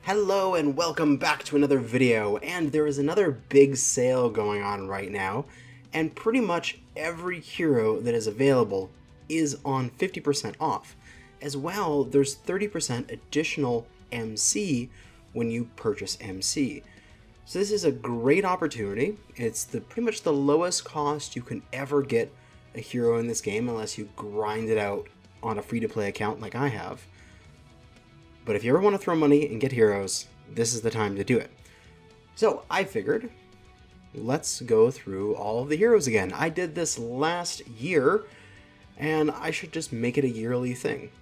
Hello and welcome back to another video, and there is another big sale going on right now, and pretty much every hero that is available is on 50% off. As well, there's 30% additional MC when you purchase MC. So this is a great opportunity. It's pretty much the lowest cost you can ever get a hero in this game unless you grind it out on a free-to-play account like I have. But if you ever want to throw money and get heroes, this is the time to do it. So I figured, let's go through all of the heroes again. I did this last year, and I should just make it a yearly thing.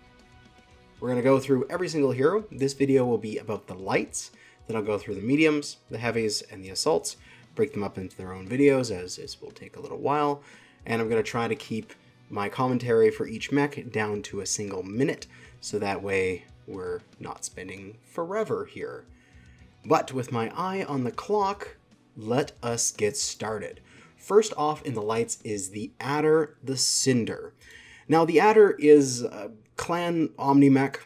We're going to go through every single hero. This video will be about the lights, then I'll go through the mediums, the heavies, and the assaults, break them up into their own videos, as this will take a little while, and I'm going to try to keep my commentary for each mech down to a single minute, so that way we're not spending forever here. But with my eye on the clock, let us get started. First off in the lights is the Adder, the Cinder. Now the Adder is a clan Omni-Mech.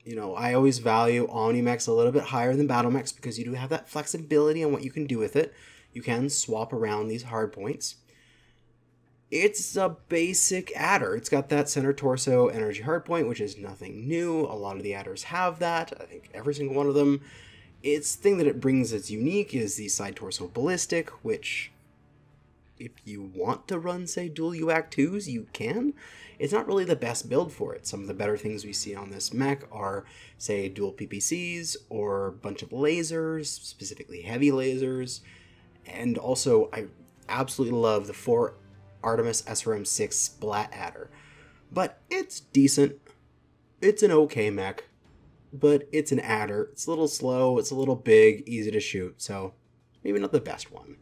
You know, I always value Omni-Mechs a little bit higher than Battle Mechs because you do have that flexibility on what you can do with it. You can swap around these hardpoints. It's a basic Adder. It's got that center torso energy hardpoint, which is nothing new. A lot of the Adders have that. I think every single one of them. Its thing that it brings that's unique is the side torso ballistic, which if you want to run, say, dual UAC 2s, you can. It's not really the best build for it. Some of the better things we see on this mech are, say, dual PPCs or a bunch of lasers, specifically heavy lasers. And also, I absolutely love the 4 Artemis SRM6 Splat Adder. But it's decent. It's an okay mech. But it's an Adder. It's a little slow, it's a little big, easy to shoot, so maybe not the best one.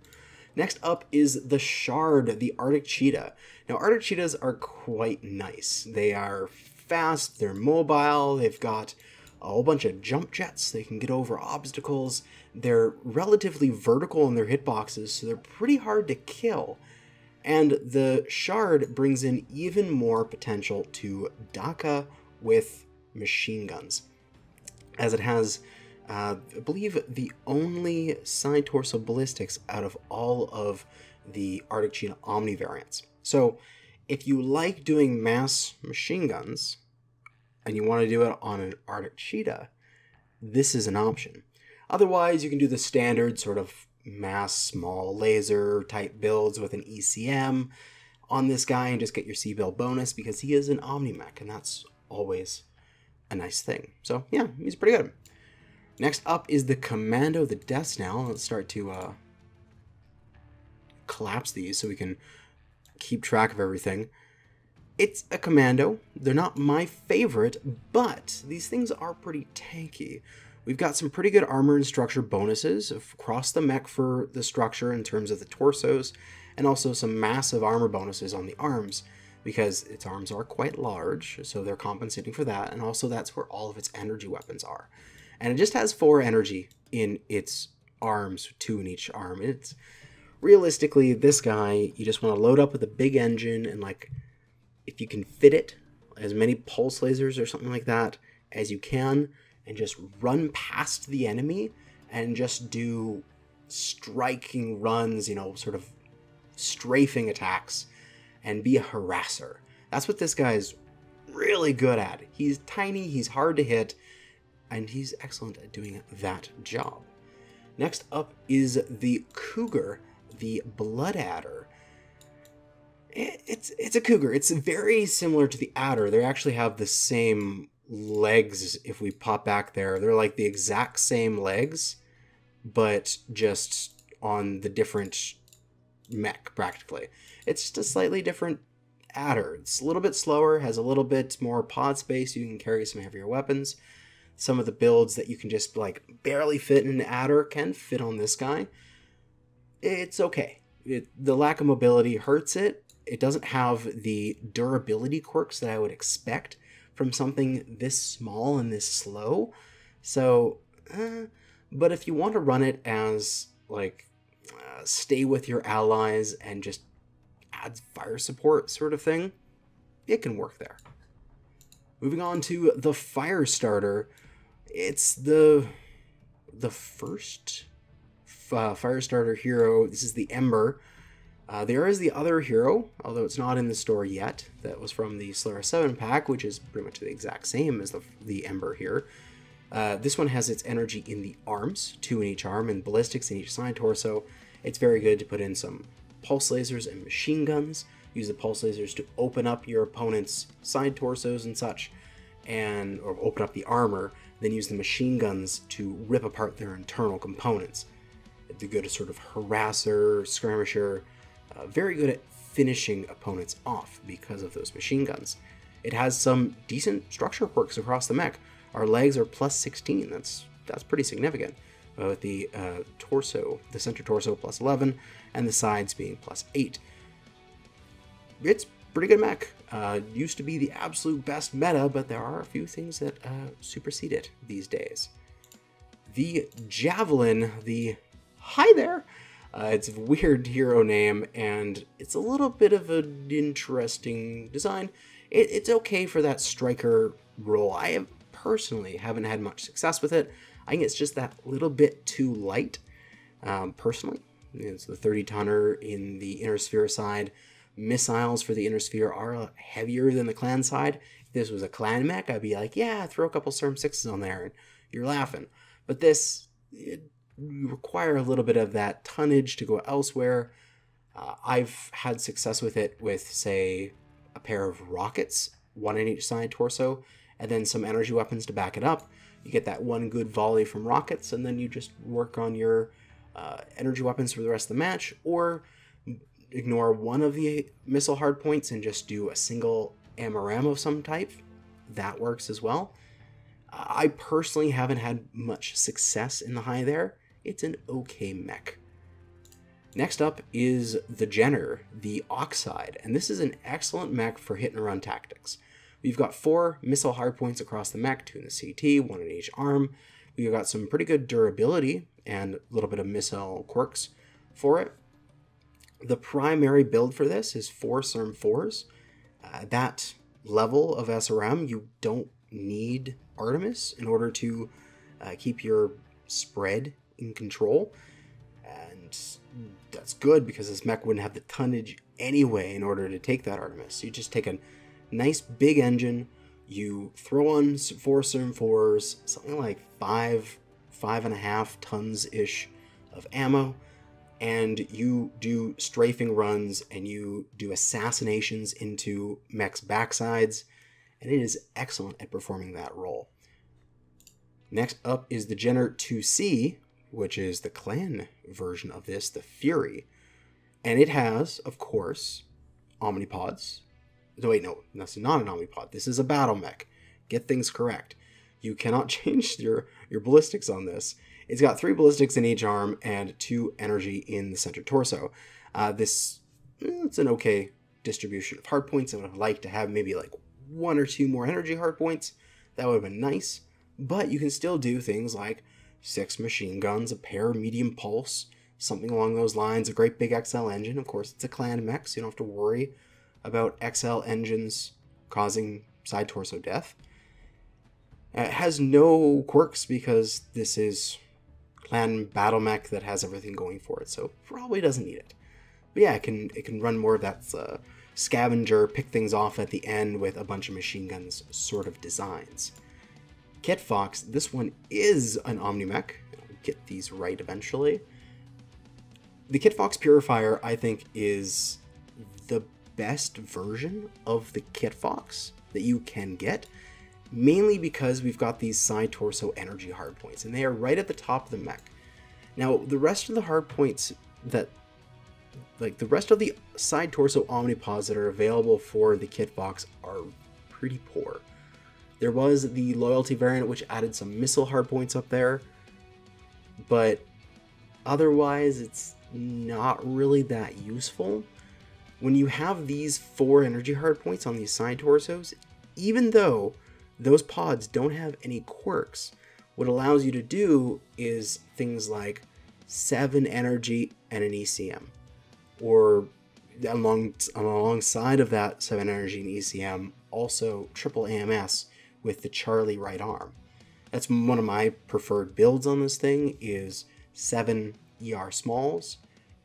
Next up is the Shard, the Arctic Cheetah. Now Arctic Cheetahs are quite nice. They are fast, they're mobile, they've got a whole bunch of jump jets, they can get over obstacles, they're relatively vertical in their hitboxes, so they're pretty hard to kill. And the Shard brings in even more potential to Daka with machine guns, as it has, I believe, the only side torso ballistics out of all of the Arctic Cheetah Omni variants. So if you like doing mass machine guns, and you want to do it on an Arctic Cheetah, this is an option. Otherwise, you can do the standard sort of mass small laser type builds with an ECM on this guy and just get your C-build bonus because he is an Omni-Mech, and that's always a nice thing. So yeah, he's pretty good. Next up is the Commando, the Death Knell. Let's start to collapse these so we can keep track of everything. It's a Commando. They're not my favorite, but these things are pretty tanky. We've got some pretty good armor and structure bonuses across the mech for the structure in terms of the torsos, and also some massive armor bonuses on the arms, because its arms are quite large, so they're compensating for that, and also that's where all of its energy weapons are. And it just has 4 energy in its arms, 2 in each arm. It's realistically, this guy, you just want to load up with a big engine, and like, if you can fit it, as many pulse lasers or something like that as you can, and just run past the enemy and just do striking runs, you know, sort of strafing attacks, and be a harasser. That's what this guy's really good at. He's tiny, he's hard to hit, and he's excellent at doing that job. Next up is the Cougar, the Blood Adder. It's a Cougar. It's very similar to the Adder. They actually have the same legs. If we pop back there, they're like the exact same legs, but just on the different mech practically. It's just a slightly different Adder. It's a little bit slower, has a little bit more pod space, you can carry some heavier weapons. Some of the builds that you can just like barely fit in an Adder can fit on this guy. It's okay. The lack of mobility hurts it. It doesn't have the durability quirks that I would expect from something this small and this slow. So, but if you want to run it as like stay with your allies and just add fire support sort of thing, it can work there. Moving on to the Fire Starter, it's the the first Firestarter hero. This is the Ember. There is the other hero, although it's not in the store yet. That was from the Solaris 7 pack, which is pretty much the exact same as the Ember here. This one has its energy in the arms, 2 in each arm, and ballistics in each side torso. It's very good to put in some pulse lasers and machine guns. Use the pulse lasers to open up your opponent's side torsos and such, or open up the armor. Then use the machine guns to rip apart their internal components. It's a good sort of harasser, skirmisher, very good at finishing opponents off because of those machine guns. It has some decent structure quirks across the mech. Our legs are plus 16. That's pretty significant. With the torso, the center torso plus 11, and the sides being plus 8. It's pretty good mech. Used to be the absolute best meta, but there are a few things that supersede it these days. The Javelin, hi there! It's a weird hero name, and it's a little bit of an interesting design. It's okay for that striker role. I personally haven't had much success with it. I think it's just that little bit too light, personally. It's the 30-tonner in the inner sphere side. Missiles for the inner sphere are heavier than the clan side. If this was a clan mech, I'd be like, yeah, throw a couple Serm 6s on there, and you're laughing. But this, you require a little bit of that tonnage to go elsewhere. I've had success with it with, say, a pair of rockets, 1 in each side torso, and then some energy weapons to back it up. You get that 1 good volley from rockets, and then you just work on your energy weapons for the rest of the match, or ignore one of the missile hardpoints and just do a single AMRAM of some type. That works as well. I personally haven't had much success in the high there. It's an okay mech. Next up is the Jenner, the Oxide, and this is an excellent mech for hit and run tactics. We've got 4 missile hardpoints across the mech, 2 in the CT, 1 in each arm. We've got some pretty good durability and a little bit of missile quirks for it. The primary build for this is 4 Serm 4s. That level of SRM, you don't need Artemis in order to keep your spread in control. And that's good because this mech wouldn't have the tonnage anyway in order to take that Artemis. You just take a nice big engine, you throw on 4 Serm 4s, something like 5.5 tons-ish of ammo, and you do strafing runs and you do assassinations into mech's backsides, and it is excellent at performing that role. Next up is the Jenner 2C, which is the clan version of this, the Fury. And it has, of course, Omnipods. No, wait, no, that's not an Omnipod. This is a battle mech. Get things correct. You cannot change your ballistics on this. It's got 3 ballistics in each arm and 2 energy in the center torso. It's an okay distribution of hardpoints. I would have liked to have maybe like 1 or 2 more energy hardpoints. That would have been nice. But you can still do things like 6 machine guns, a pair of medium pulse, something along those lines, a great big XL engine. Of course, it's a clan mech, so you don't have to worry about XL engines causing side torso death. It has no quirks because this is clan battle mech that has everything going for it, so probably doesn't need it. But yeah, it can run more of that scavenger, pick things off at the end with a bunch of machine guns sort of designs. Kitfox, this one is an Omni-Mech. I'll get these right eventually. The Kitfox Purifier, I think, is the best version of the Kitfox that you can get, mainly because we've got these side torso energy hardpoints, and they are right at the top of the mech. Now, the rest of the hardpoints the rest of the side torso omnipods that are available for the Kitfox are pretty poor. There was the loyalty variant, which added some missile hardpoints up there, but otherwise it's not really that useful. When you have these 4 energy hardpoints on these side torsos, even though those pods don't have any quirks, what it allows you to do is things like 7 energy and an ECM, or alongside of that 7 energy and ECM, also triple AMS with the Charlie right arm. That's one of my preferred builds on this thing is 7 ER smalls,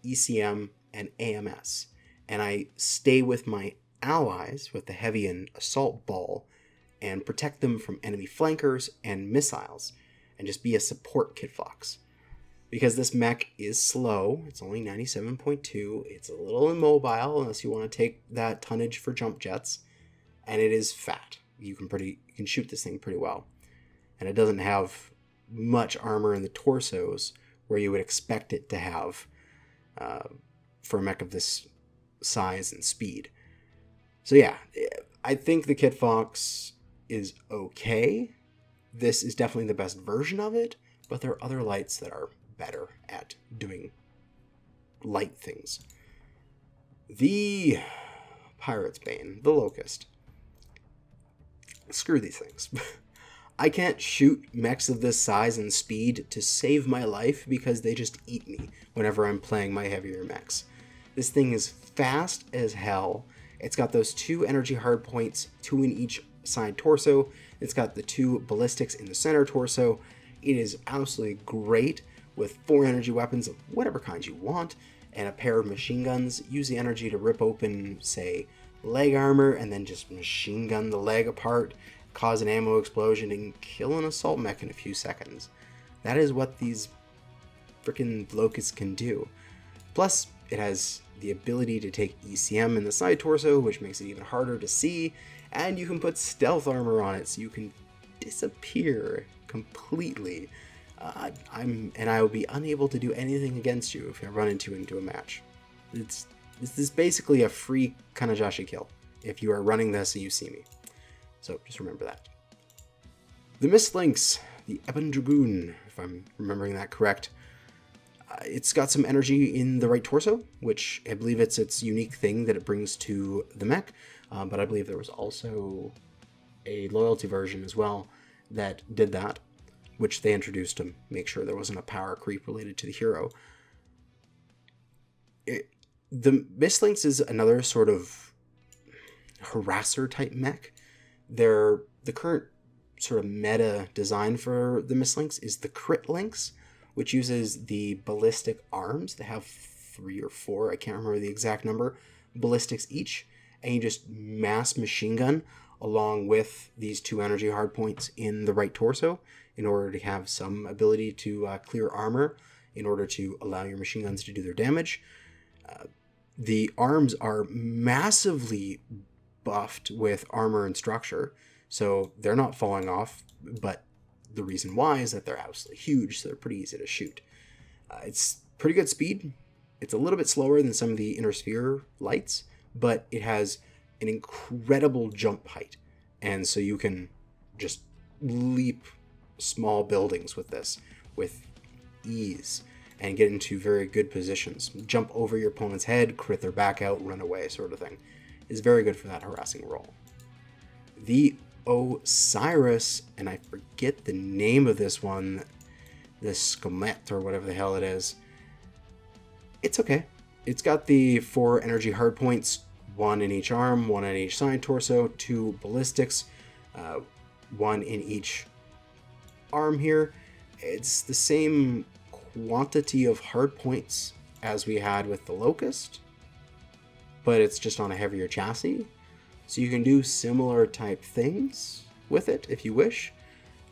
ECM, and AMS. And I stay with my allies with the heavy and assault ball and protect them from enemy flankers and missiles and just be a support Kitfox. Because this mech is slow, it's only 97.2, it's a little immobile unless you want to take that tonnage for jump jets, and it is fat. You can shoot this thing pretty well. And it doesn't have much armor in the torsos where you would expect it to have for a mech of this size and speed. So yeah, I think the Kitfox is okay. This is definitely the best version of it, but there are other lights that are better at doing light things. The Pirate's Bane, the Locust. Screw these things. I can't shoot mechs of this size and speed to save my life because they just eat me whenever I'm playing my heavier mechs. This thing is fast as hell. It's got those 2 energy hardpoints, 2 in each side torso. It's got the 2 ballistics in the center torso. It is absolutely great with 4 energy weapons of whatever kind you want and a pair of machine guns. Use the energy to rip open, say, leg armor and then just machine gun the leg apart, cause an ammo explosion, and kill an assault mech in a few seconds. That is what these freaking Locusts can do. Plus, it has the ability to take ECM in the side torso, which makes it even harder to see, and you can put stealth armor on it so you can disappear completely. I will be unable to do anything against you if I run into a match. This is basically a free Kanajashi kill if you are running this and you see me. So just remember that. The Mistlinks, the Ebon Dragoon, if I'm remembering that correct. It's got some energy in the right torso, which I believe it's its unique thing that it brings to the mech. But I believe there was also a loyalty version as well that did that, which they introduced to make sure there wasn't a power creep related to the hero. The Mistlinks is another sort of harasser type mech. The current sort of meta design for the Mistlinks is the Crit Links, which uses the ballistic arms. They have 3 or 4, I can't remember the exact number, ballistics each, and you just mass machine gun along with these 2 energy hardpoints in the right torso in order to have some ability to clear armor in order to allow your machine guns to do their damage. The arms are massively buffed with armor and structure, so they're not falling off, but the reason why is that they're absolutely huge, so they're pretty easy to shoot. It's pretty good speed. It's a little bit slower than some of the inner sphere lights, but it has an incredible jump height, and so you can just leap small buildings with this with ease and get into very good positions. Jump over your opponent's head, crit their back out, run away, sort of thing. Is very good for that harassing role. The Osiris, and I forget the name of this one, the Skomet or whatever the hell it is. It's okay. It's got the 4 energy hardpoints, 1 in each arm, 1 in each side torso, 2 ballistics, 1 in each arm here. It's the same quantity of hardpoints as we had with the Locust, but it's just on a heavier chassis. So you can do similar type things with it if you wish.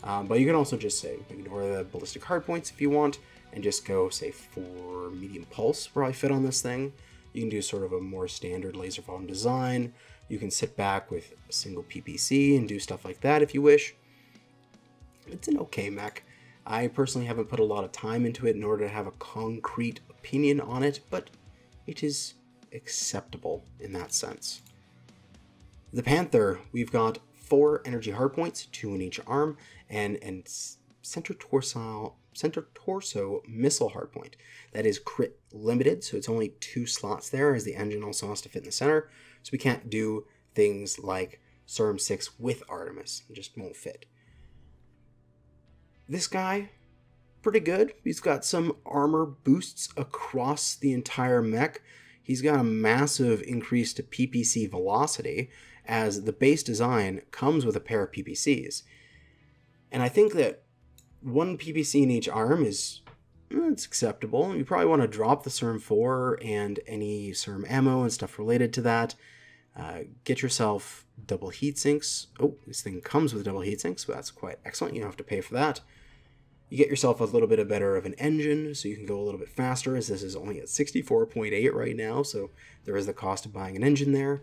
But you can also just say, ignore the ballistic hardpoints if you want, and just go, say, for medium pulse probably fit on this thing. You can do sort of a more standard laser foam design. You can sit back with a single PPC and do stuff like that if you wish. It's an okay mech. I personally haven't put a lot of time into it in order to have a concrete opinion on it, but it is acceptable in that sense. The Panther, we've got 4 energy hardpoints, 2 in each arm, and center torso missile hardpoint. That is crit limited, so it's only 2 slots there, as the engine also has to fit in the center. So we can't do things like Serum 6 with Artemis. It just won't fit. This guy, pretty good. He's got some armor boosts across the entire mech. He's got a massive increase to PPC velocity, as the base design comes with a pair of PPCs. And I think that one PPC in each arm is it's acceptable. You probably want to drop the SERM 4 and any SERM ammo and stuff related to that. Get yourself double heat sinks. Oh, this thing comes with double heat sinks, so that's quite excellent. You don't have to pay for that. You get yourself a little bit better of an engine, so you can go a little bit faster, as this is only at 64.8 right now, so there is the cost of buying an engine there.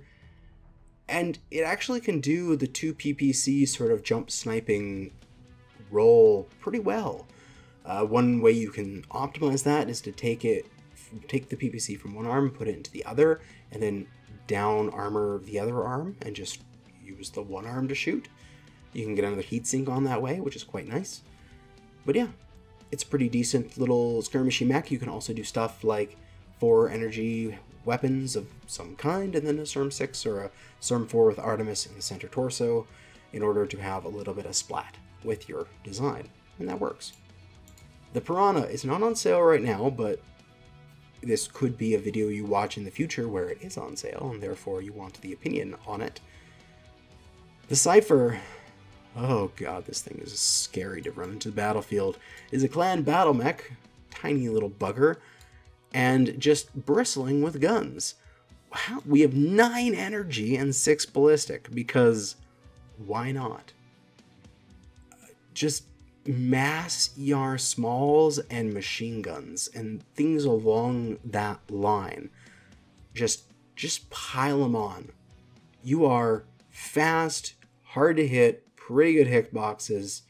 And it actually can do the 2 PPC sort of jump sniping role pretty well. One way you can optimize that is to take the PPC from one arm, put it into the other, and then down armor the other arm, and just use the one arm to shoot. You can get another heatsink on that way, which is quite nice. But yeah, it's a pretty decent little skirmishy mech. You can also do stuff like 4 energy weapons of some kind, and then a SERM 6 or a SERM 4 with Artemis in the center torso, in order to have a little bit of splat with your design, and that works. The Parana is not on sale right now, but this could be a video you watch in the future where it is on sale, and therefore you want the opinion on it. The Cypher, oh god, this thing is scary to run into the battlefield, is a clan battle mech, tiny little bugger, and just bristling with guns. Wow, we have 9 energy and 6 ballistic, because why not? Just mass ER smalls and machine guns and things along that line. Just pile them on. You are fast, hard to hit, pretty good hitboxes,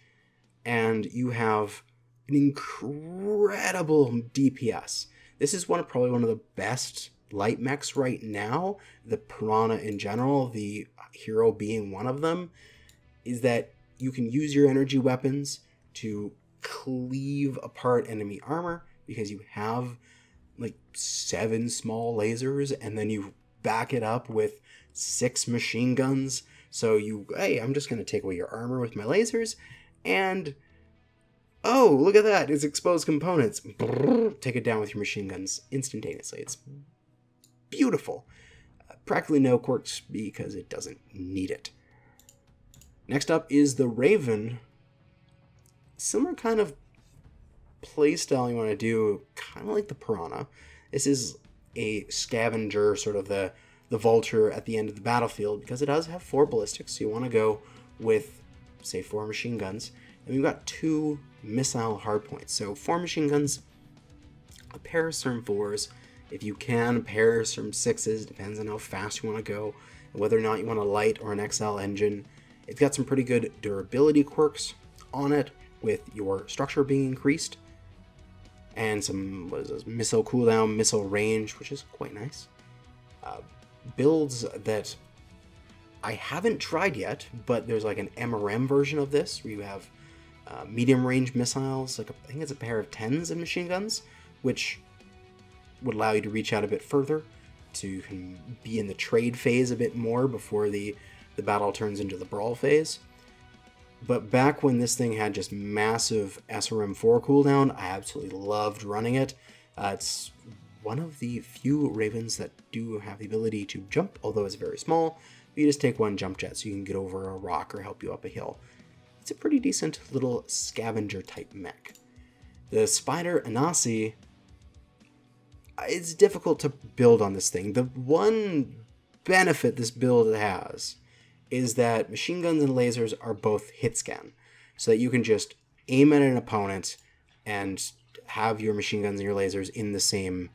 and you have an incredible DPS. This is probably one of the best light mechs right now. The Parana in general, the hero being one of them, is that you can use your energy weapons to cleave apart enemy armor, because you have like 7 small lasers, and then you back it up with 6 machine guns. So hey, I'm just going to take away your armor with my lasers, and oh, look at that, it's exposed components. Brrr, take it down with your machine guns instantaneously. It's beautiful. Practically no quirks, because it doesn't need it. Next up is the Raven. Similar kind of playstyle you want to do, kind of like the Parana. This is a scavenger, sort of the vulture at the end of the battlefield, because it does have 4 ballistics, so you want to go with, say, 4 machine guns. And we've got 2 missile hardpoints. So 4 machine guns, a pair of SERM 4s, if you can, a pair of SERM 6s, depends on how fast you want to go, and whether or not you want a light or an XL engine. It's got some pretty good durability quirks on it, with your structure being increased, and some missile cooldown, missile range, which is quite nice. Builds that I haven't tried yet, but there's like an MRM version of this, where you have medium range missiles, I think it's a pair of 10s of machine guns, which would allow you to reach out a bit further, to be in the trade phase a bit more before the battle turns into the brawl phase. But back when this thing had just massive SRM 4 cooldown, I absolutely loved running it. It's one of the few Ravens that do have the ability to jump, although it's very small. You just take 1 jump jet so you can get over a rock or help you up a hill. It's a pretty decent little scavenger type mech. The Spider Anasi, it's difficult to build on this thing. The one benefit this build has is that machine guns and lasers are both hit scan, so that you can just aim at an opponent and have your machine guns and your lasers in the same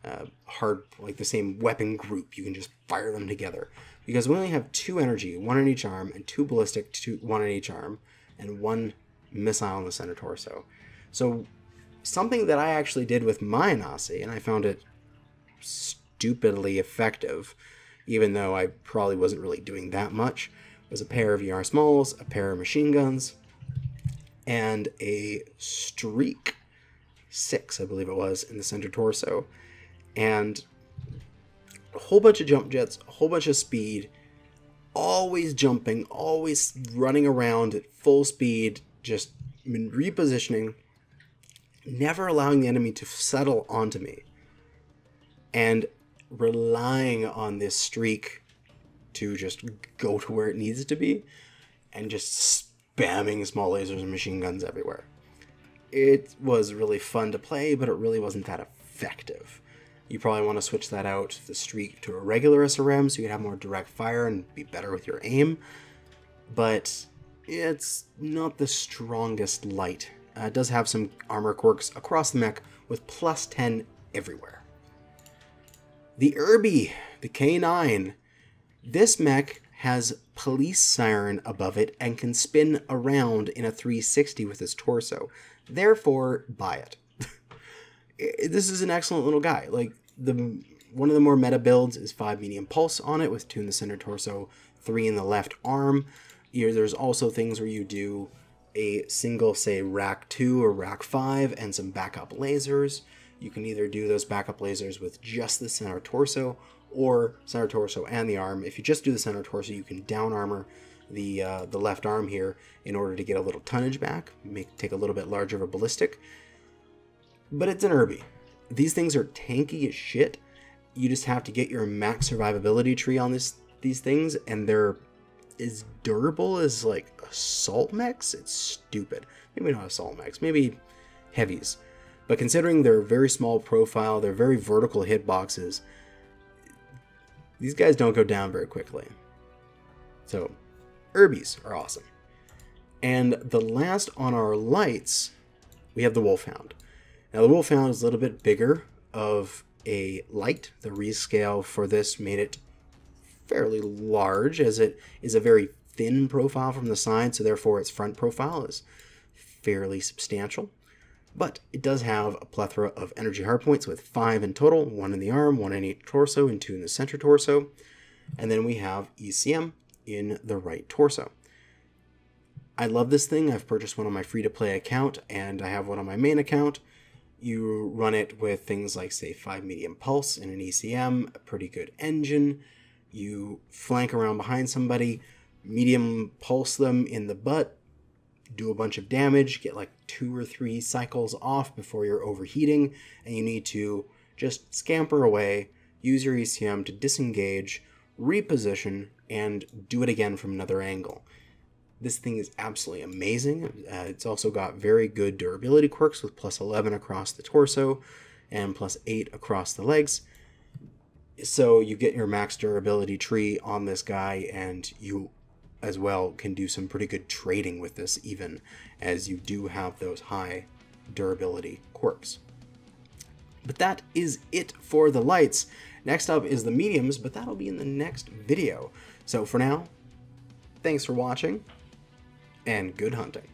the same weapon group. You can just fire them together, because we only have 2 energy, 1 in each arm, and 2 ballistic, 1 in each arm, and 1 missile in the center torso. So something that I actually did with my Nasi, and I found it stupidly effective, even though I probably wasn't really doing that much, was a pair of ER smalls, a pair of machine guns, and a Streak 6, I believe it was, in the center torso. And a whole bunch of jump jets, a whole bunch of speed, always jumping, always running around at full speed, just repositioning, never allowing the enemy to settle onto me, and relying on this Streak to just go to where it needs to be, and just spamming small lasers and machine guns everywhere. it was really fun to play, but it really wasn't that effective. You probably want to switch that out, the streak, to a regular SRM so you can have more direct fire and be better with your aim. But it's not the strongest light. It does have some armor quirks across the mech with plus 10 everywhere. The Irby, the Canine. This mech has police siren above it and can spin around in a 360 with his torso. Therefore, buy it. This is an excellent little guy. Like, one of the more meta builds is 5 medium pulse on it with 2 in the center torso, 3 in the left arm. There's also things where you do a single, say, rack 2 or rack 5 and some backup lasers. You can either do those backup lasers with just the center torso or center torso and the arm. If you just do the center torso, you can down armor the left arm here in order to get a little tonnage back, take a little bit larger of a ballistic. But it's an Irby. These things are tanky as shit. You just have to get your max survivability tree on these things, and they're as durable as like assault mechs. It's stupid. Maybe not assault mechs, maybe heavies. But considering their very small profile, their very vertical hitboxes, these guys don't go down very quickly. So, Irbies are awesome. And the last on our lights, we have the Wolfhound. Now the Wolfhound is a little bit bigger of a light. The rescale for this made it fairly large, as it is a very thin profile from the side, so therefore its front profile is fairly substantial. But it does have a plethora of energy hardpoints with 5 in total, 1 in the arm, 1 in each torso, and 2 in the center torso. And then we have ECM in the right torso. I love this thing. I've purchased one on my free-to-play account, and I have one on my main account. You run it with things like, say, 5 medium pulse and an ECM, a pretty good engine. You flank around behind somebody, medium pulse them in the butt, do a bunch of damage, get like 2 or 3 cycles off before you're overheating, and you need to just scamper away, use your ECM to disengage, reposition, and do it again from another angle. This thing is absolutely amazing. It's also got very good durability quirks with plus 11 across the torso and plus 8 across the legs. So you get your max durability tree on this guy, and you as well can do some pretty good trading with this, even as you do have those high durability quirks. But that is it for the lights. Next up is the mediums, but that'll be in the next video. So for now, thanks for watching, and good hunting.